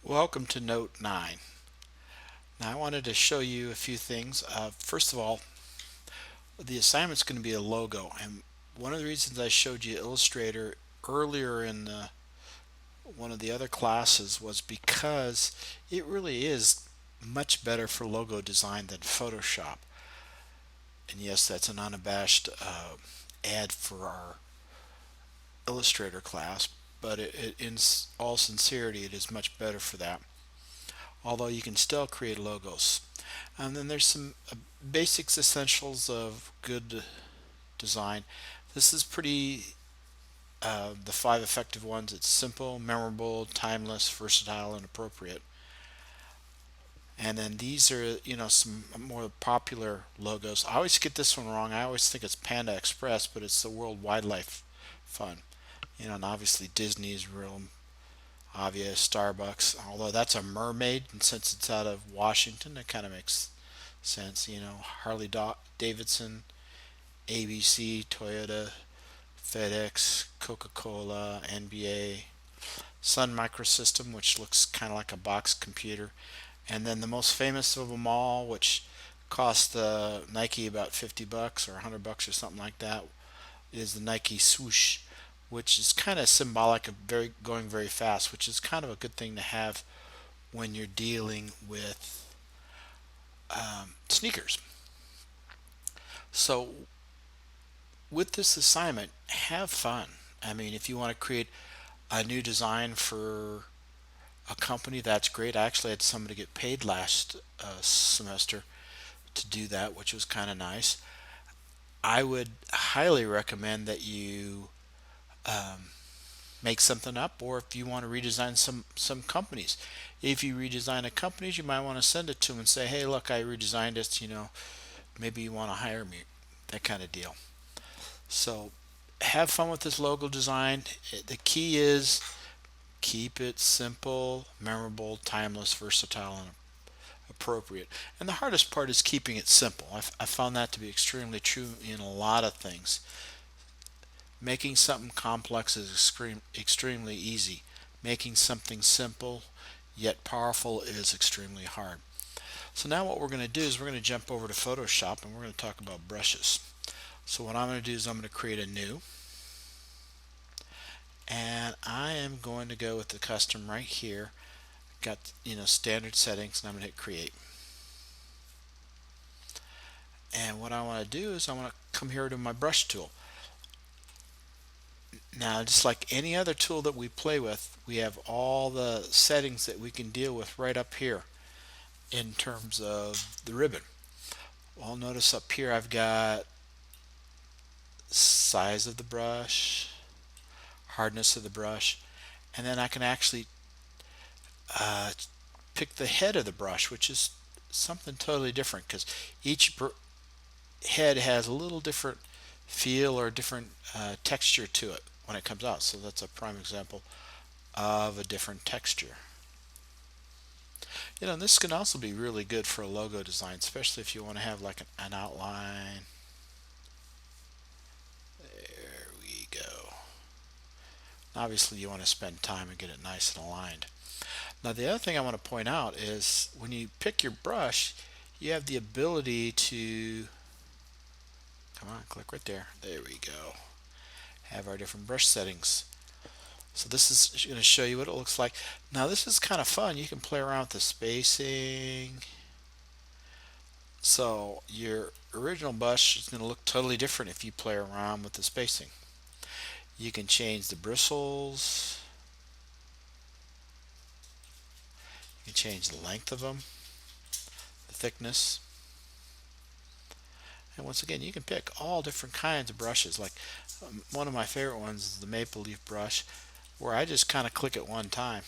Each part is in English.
Welcome to Note 9. Now I wanted to show you a few things. First of all, the assignment's going to be a logo, and one of the reasons I showed you Illustrator earlier in one of the other classes was because it really is much better for logo design than Photoshop. And yes, that's an unabashed ad for our Illustrator class, but in all sincerity, it is much better for that. Although you can still create logos. And then there's some basics essentials of good design. This is pretty the 5 effective ones. It's simple, memorable, timeless, versatile, and appropriate. And then these are, some more popular logos. I always get this one wrong. I always think it's Panda Express, but it's the World Wildlife Fund. And obviously Disney's real obvious. Starbucks, although that's a mermaid, and since it's out of Washington, it kind of makes sense. Harley Davidson, ABC, Toyota, FedEx, Coca-Cola, NBA, Sun Microsystem, which looks kind of like a box computer, and then the most famous of them all, which cost Nike about $50 or $100 or something like that, is the Nike Swoosh, which is kind of symbolic of going very fast, which is kind of a good thing to have when you're dealing with sneakers. So with this assignment, have fun. I mean, if you want to create a new design for a company, that's great. I actually had somebody get paid last semester to do that, which was kind of nice. I would highly recommend that you make something up, or if you want to redesign some companies. If you redesign a company, you might want to send it to them and say, hey, look, I redesigned it, maybe you want to hire me, that kind of deal. So have fun with this logo design. The key is keep it simple, memorable, timeless, versatile, and appropriate. And the hardest part is keeping it simple. I found that to be extremely true in a lot of things. Making something complex is extremely easy. Making something simple yet powerful is extremely hard. So now what we're going to do is we're going to jump over to Photoshop and we're going to talk about brushes. So what I'm going to do is I'm going to create a new, and I am going to go with the custom right here. Got standard settings, and I'm going to hit create. And what I want to do is I want to come here to my brush tool. Now, just like any other tool that we play with, we have all the settings that we can deal with right up here in terms of the ribbon. Well, notice up here I've got size of the brush, hardness of the brush, and then I can actually pick the head of the brush, which is something totally different because each head has a little different feel or different texture to it when it comes out. So that's a prime example of a different texture. And this can also be really good for a logo design, especially if you want to have like an outline. There we go. Obviously you want to spend time and get it nice and aligned. Now the other thing I want to point out is when you pick your brush, you have the ability to, come on, click right there. There we go. Have our different brush settings. So this is going to show you what it looks like. Now this is kind of fun. You can play around with the spacing. So your original brush is going to look totally different if you play around with the spacing. You can change the bristles. You can change the length of them, the thickness. And once again, you can pick all different kinds of brushes. Like one of my favorite ones is the Maple Leaf brush, where I just kind of click it one time.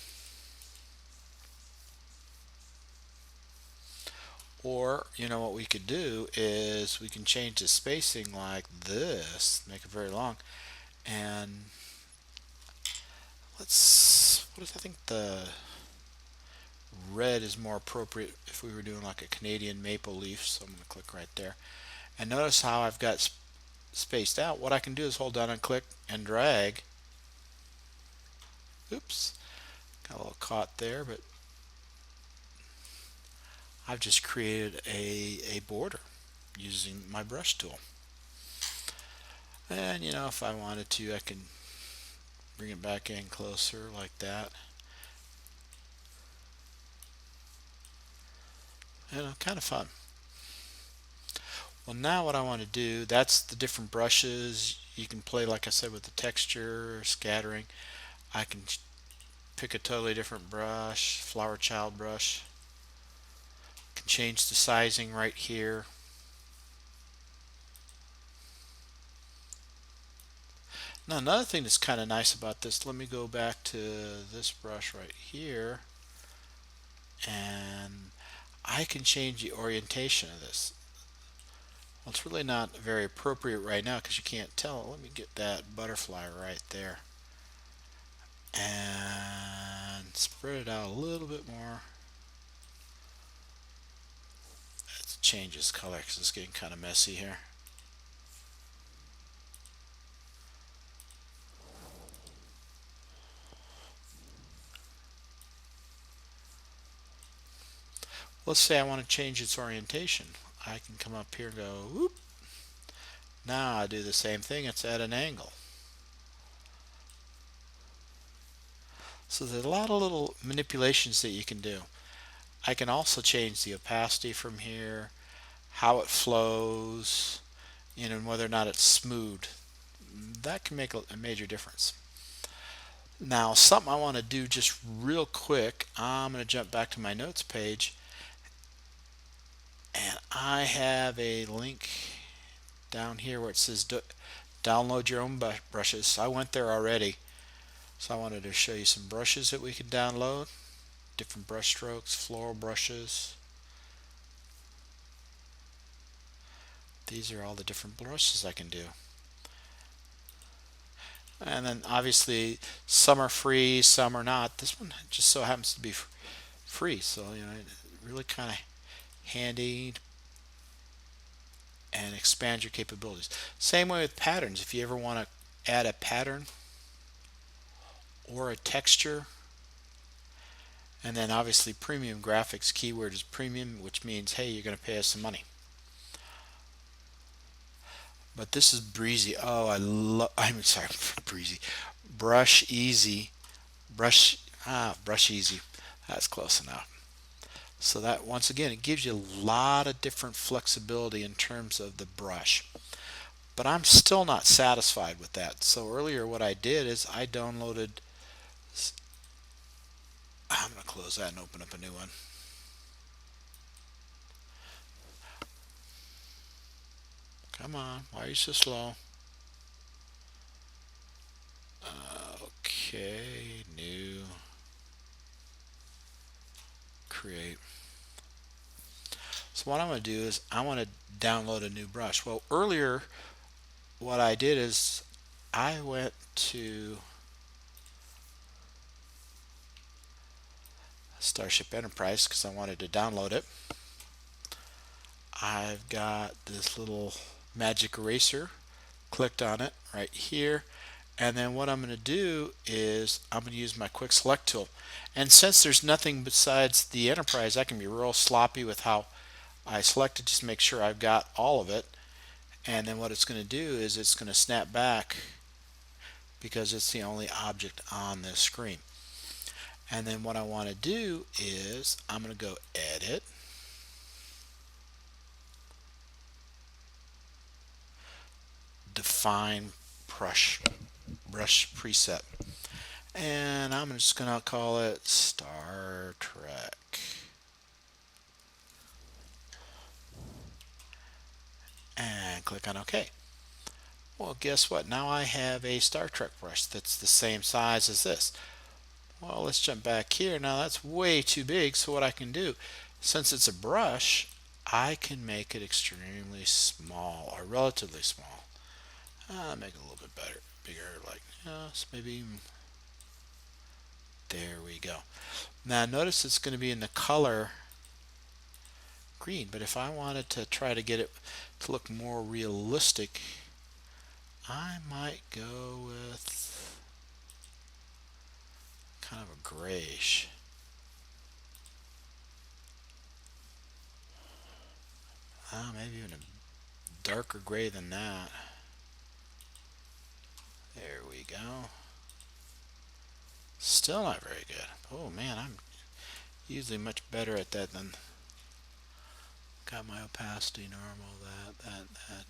Or, what we could do is we can change the spacing like this, make it very long. And I think the red is more appropriate if we were doing like a Canadian maple leaf. So I'm going to click right there. And notice how I've got spaced out. What I can do is hold down and click and drag. Oops, got a little caught there, but I've just created a border using my brush tool. And if I wanted to, I can bring it back in closer like that. Kind of fun. Well, now what I want to do, that's the different brushes. You can play, like I said, with the texture, scattering. I can pick a totally different brush, flower child brush. Can change the sizing right here. Now another thing that's kind of nice about this, let me go back to this brush right here, and I can change the orientation of this. Well, it's really not very appropriate right now because you can't tell. Let me get that butterfly right there and spread it out a little bit more. Let's change its color because it's getting kind of messy here. Let's say I want to change its orientation. I can come up here and go whoop. Now I do the same thing, it's at an angle. So there's a lot of little manipulations that you can do. I can also change the opacity from here, how it flows, and whether or not it's smooth. That can make a major difference. Now, something I want to do just real quick, I'm going to jump back to my notes page, and I have a link down here where it says download your own brushes. So I went there already. So I wanted to show you some brushes that we can download, different brush strokes, floral brushes. These are all the different brushes I can do. And then obviously some are free, some are not. This one just so happens to be free, so really kind of handy and expand your capabilities. Same way with patterns. If you ever want to add a pattern or a texture, and then obviously premium graphics, keyword is premium, which means hey, you're going to pay us some money. But this is Breezy. Oh, I'm sorry, Breezy. Brush Easy. Brush Easy. That's close enough. So that, once again, it gives you a lot of different flexibility in terms of the brush. But I'm still not satisfied with that. So earlier what I did is I downloaded, I'm going to close that and open up a new one. Come on, why are you so slow? Okay, new, create. So what I'm going to do is I want to download a new brush. Well, earlier what I did is I went to Starship Enterprise because I wanted to download it. I've got this little magic eraser, clicked on it right here, and then what I'm going to do is I'm going to use my quick select tool. And since there's nothing besides the Enterprise, I can be real sloppy with how I select it, just make sure I've got all of it. And then what it's going to do is it's going to snap back because it's the only object on this screen. And then what I want to do is I'm going to go edit, define brush preset, and I'm just going to call it Star Trek, and click on OK. Well, guess what? Now I have a Star Trek brush that's the same size as this. Well, let's jump back here. Now that's way too big, so what I can do, since it's a brush, I can make it extremely small, or relatively small. Make it a little bit better, bigger, like maybe. There we go. Now notice it's going to be in the color green, but if I wanted to try to get it to look more realistic, I might go with kind of a grayish. Maybe even a darker gray than that. There we go. Still not very good. Oh man, I'm usually much better at that than got my opacity normal, that.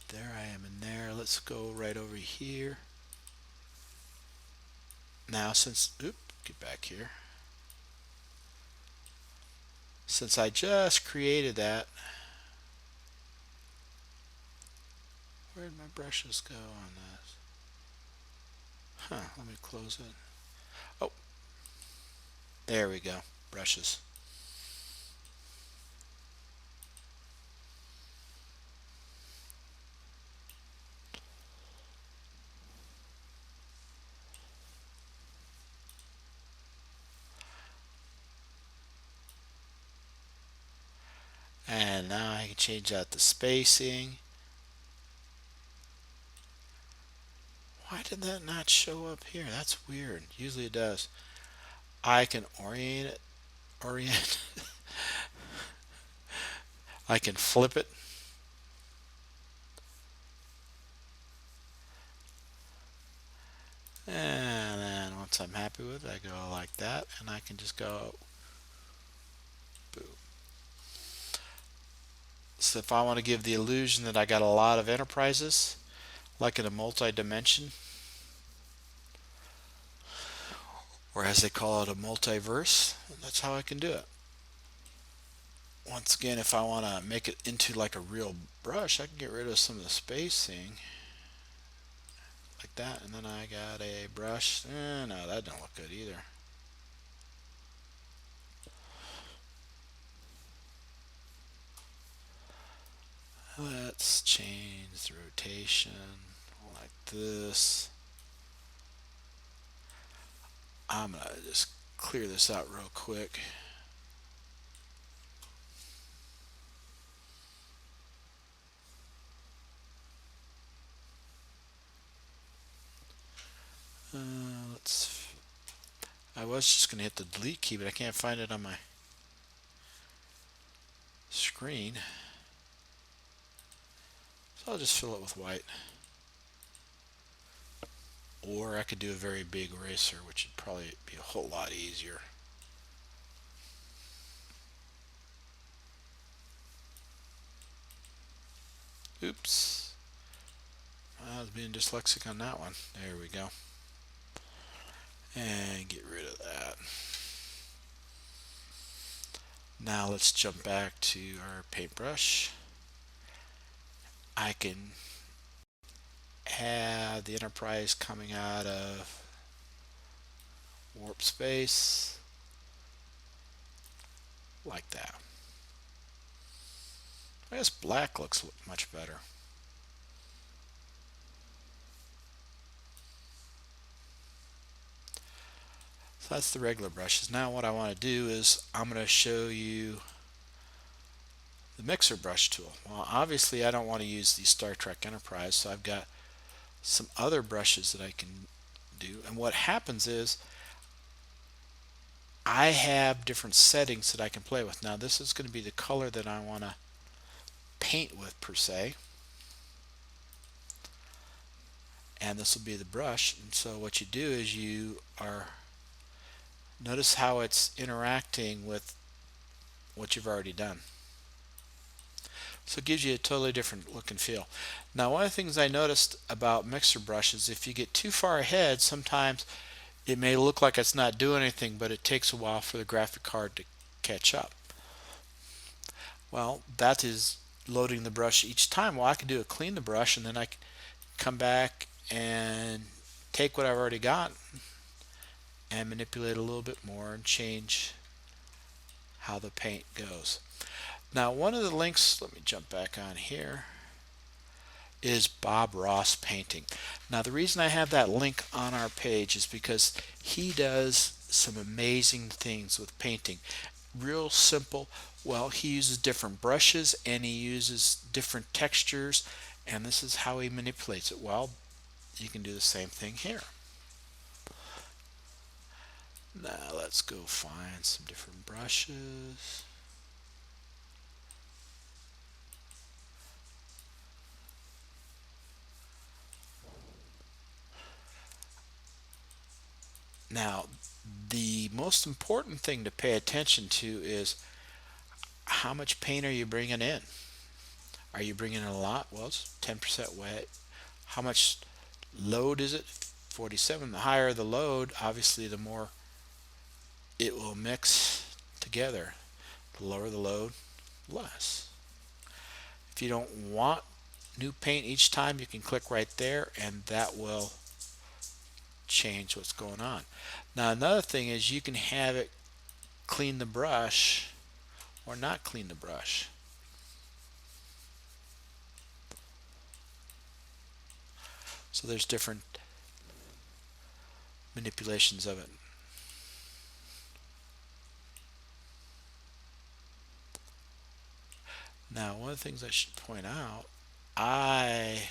There I am in there. Let's go right over here. Now since, get back here. Since I just created that, where did my brushes go on this? Let me close it. Oh, there we go, brushes. And now I can change out the spacing. Why did that not show up here? That's weird. Usually it does. I can orient. I can flip it. And then once I'm happy with it, I go like that, and I can just go boom. So if I want to give the illusion that I got a lot of enterprises, like in a multi-dimension, or as they call it, a multiverse, that's how I can do it. Once again, if I want to make it into like a real brush, I can get rid of some of the spacing like that, and then I got a brush. No, that don't look good either. Let's change the rotation like this. I'm gonna just clear this out real quick. Let's. I was just gonna hit the delete key, but I can't find it on my screen. So I'll just fill it with white. Or I could do a very big eraser, which would probably be a whole lot easier. Oops. I was being dyslexic on that one. There we go. And get rid of that. Now let's jump back to our paintbrush. I can have the enterprise coming out of warp space like that. I guess black looks much better. So that's the regular brushes. Now what I want to do is I'm going to show you the mixer brush tool. Well, obviously I don't want to use the Star Trek Enterprise, so I've got some other brushes that I can do. And what happens is I have different settings that I can play with. Now this is going to be the color that I want to paint with per se. And this will be the brush. And so what you do is you are, notice how it's interacting with what you've already done. So it gives you a totally different look and feel. Now one of the things I noticed about mixer brushes, if you get too far ahead, sometimes it may look like it's not doing anything, but it takes a while for the graphic card to catch up. Well, that is loading the brush each time. Well, I can do a clean the brush, and then I can come back and take what I've already got and manipulate a little bit more and change how the paint goes. Now one of the links, let me jump back on here, is Bob Ross Painting. Now the reason I have that link on our page is because he does some amazing things with painting. Real simple. Well, he uses different brushes and he uses different textures, and this is how he manipulates it. Well, you can do the same thing here. Now let's go find some different brushes. Now, the most important thing to pay attention to is how much paint are you bringing in? Are you bringing in a lot? Well, it's 10% wet. How much load is it? 47. The higher the load, obviously, the more it will mix together. The lower the load, less. If you don't want new paint each time, you can click right there and that will change what's going on. Now, another thing is you can have it clean the brush or not clean the brush. So there's different manipulations of it. Now, one of the things I should point out, I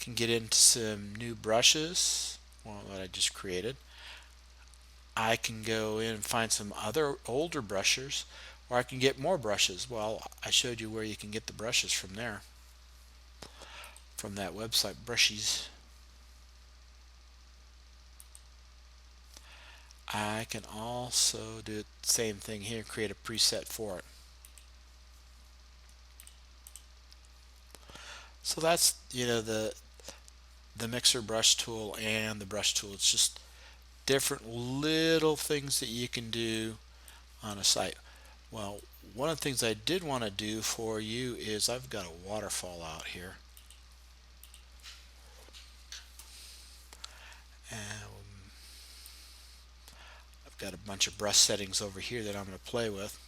can get into some new brushes, well, that I just created. I can go in and find some other older brushes, or I can get more brushes. Well, I showed you where you can get the brushes from there, from that website, Brushies. I can also do the same thing here, create a preset for it. So that's, the mixer brush tool and the brush tool. It's just different little things that you can do on a site. Well, one of the things I did want to do for you is I've got a waterfall out here. And I've got a bunch of brush settings over here that I'm going to play with.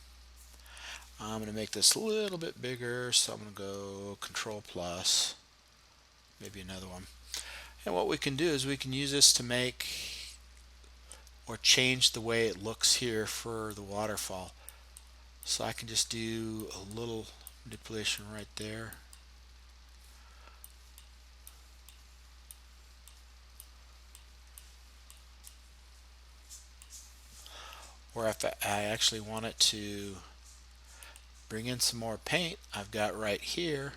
I'm going to make this a little bit bigger, so I'm going to go Control Plus, maybe another one. And what we can do is we can use this to make or change the way it looks here for the waterfall. So I can just do a little manipulation right there. Or if I actually want it to bring in some more paint, I've got right here.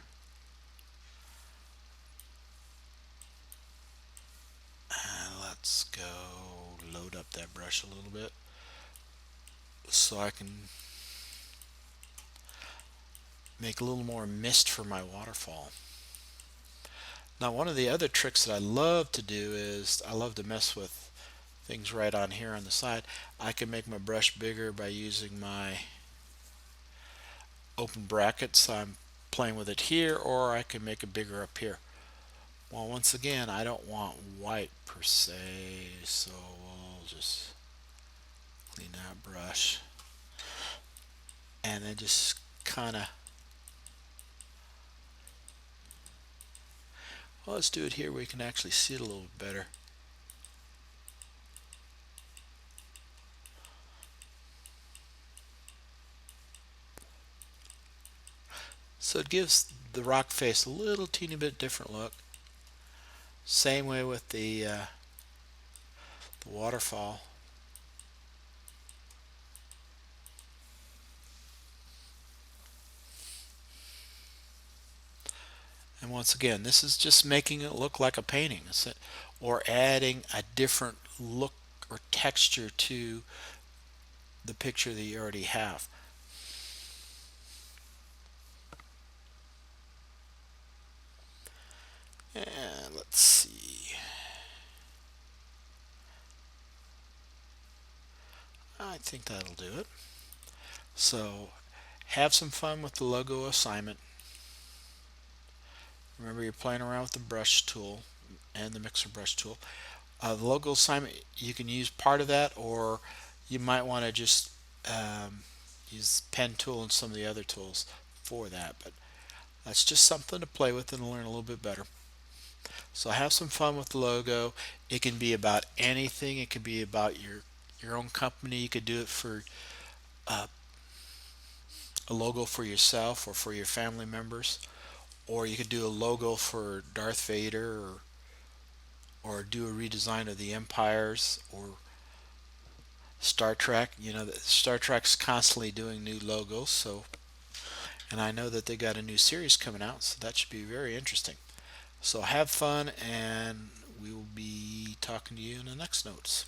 And let's go load up that brush a little bit so I can make a little more mist for my waterfall. Now, one of the other tricks that I love to do is I love to mess with things right on here on the side. I can make my brush bigger by using my open brackets. So I'm playing with it here, or I can make it bigger up here. Well, once again, I don't want white per se, so we'll just clean that brush and then just kind of, well, let's do it here where you can actually see it a little better. So it gives the rock face a little teeny bit different look. Same way with the waterfall. And once again, this is just making it look like a painting, or adding a different look or texture to the picture that you already have. And let's see. I think that'll do it. So have some fun with the logo assignment. Remember, you're playing around with the brush tool and the mixer brush tool. The logo assignment, you can use part of that, or you might want to just use pen tool and some of the other tools for that. But that's just something to play with and learn a little bit better. So have some fun with the logo. It can be about anything. It could be about your own company. You could do it for uh, a logo for yourself or for your family members, or you could do a logo for Darth Vader, or do a redesign of the Empires, or Star Trek, Star Trek's constantly doing new logos, so and I know that they got a new series coming out, so that should be very interesting. So have fun, and we will be talking to you in the next notes.